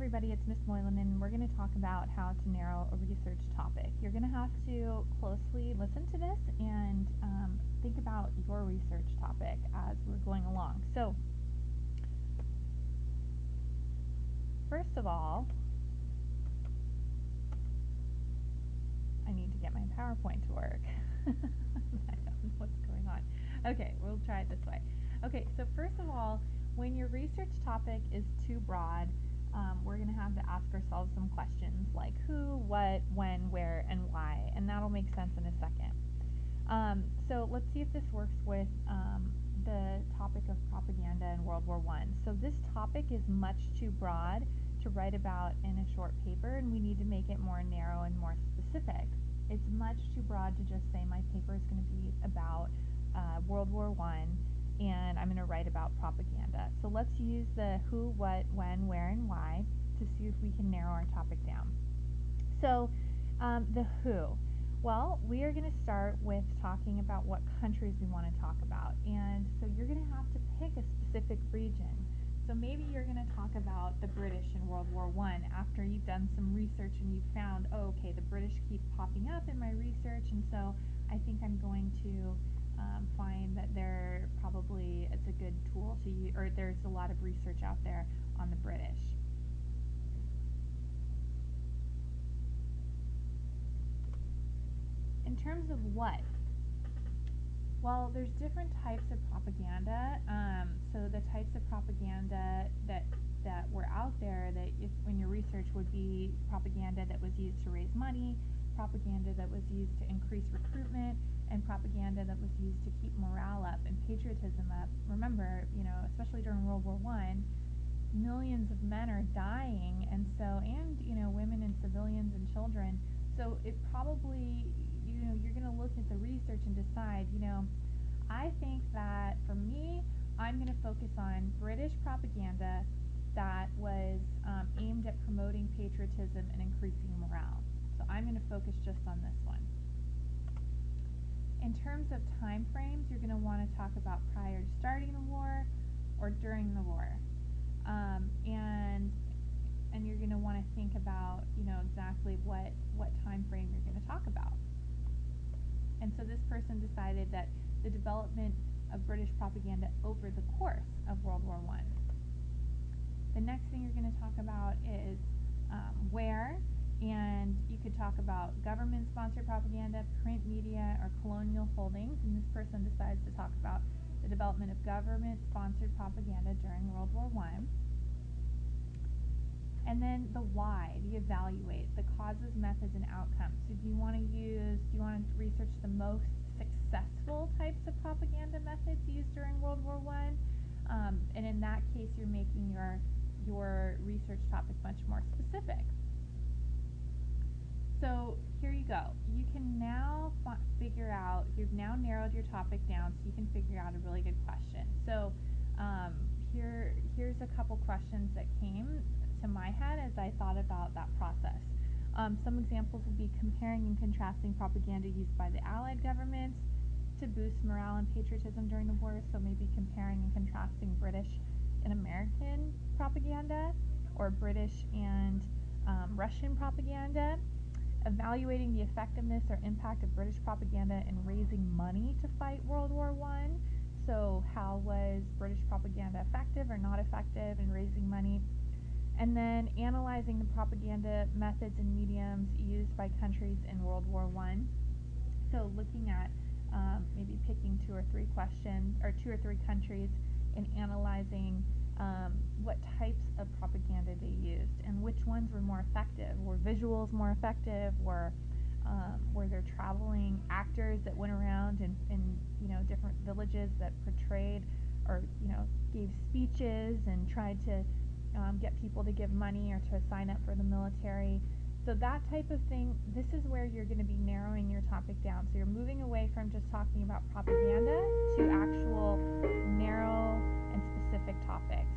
everybody, it's Miss Moylan, and we're going to talk about how to narrow a research topic. You're going to have to closely listen to this and think about your research topic as we're going along. So, first of all, I need to get my PowerPoint to work. I don't know what's going on. Okay, we'll try it this way. Okay, so first of all, when your research topic is too broad, we're going to have to ask ourselves some questions like who, what, when, where, and why, and that'll make sense in a second. So let's see if this works with the topic of propaganda in World War I. So this topic is much too broad to write about in a short paper, and we need to make it more narrow and more specific. It's much too broad to just say my paper is going to be about World War I, and I'm going to write about propaganda. So let's use the who, what, when, where, and why to see if we can narrow our topic down. So the who. Well, we are going to start with talking about what countries we want to talk about. And so you're going to have to pick a specific region. So maybe you're going to talk about the British in World War I after you've done some research and you've found, oh, okay, the British keep popping up in my research, and so I think I'm going to find that it's a good tool to use, or there's a lot of research out there on the British. In terms of what? Well, there's different types of propaganda. So the types of propaganda that were out there that when your research would be propaganda that was used to raise money, propaganda that was used to increase recruitment, and propaganda that was used to keep morale up and patriotism up. Remember, especially during World War I, millions of men are dying, and women and civilians and children. So it probably, you're going to look at the research and decide, I think that for me, I'm going to focus on British propaganda that was aimed at promoting patriotism and increasing morale. So I'm going to focus just on this one. In terms of time frames, you're going to want to talk about prior to starting the war or during the war. And you're going to want to think about, exactly what time frame you're going to talk about. And so this person decided that the development of British propaganda over the course of World War I. The next thing you're going to talk about is where, and you could talk about government-sponsored propaganda, print media, or colonial holdings, and this person decides to talk about the development of government-sponsored propaganda during World War I. And then the why, the evaluate, the causes, methods, and outcomes. So do you want to research the most successful types of propaganda methods used during World War I? And in that case, you're making your research topic much more specific. So here you go. You can now figure out, you've now narrowed your topic down so you can figure out a really good question. So here's a couple questions that came to my head as I thought about that process. Some examples would be comparing and contrasting propaganda used by the Allied governments to boost morale and patriotism during the war, so maybe comparing and contrasting British and American propaganda, or British and Russian propaganda. Evaluating the effectiveness or impact of British propaganda in raising money to fight World War I. So how was British propaganda effective or not effective in raising money? And then analyzing the propaganda methods and mediums used by countries in World War I. So looking at maybe picking two or three countries and analyzing what types of propaganda they used and which ones were more effective. Were visuals more effective? Were there traveling actors that went around in different villages that portrayed or gave speeches and tried to get people to give money or to sign up for the military? So that type of thing, this is where you're going to be narrowing your topic down. So you're moving away from just talking about propaganda to actual narrow and specific topics.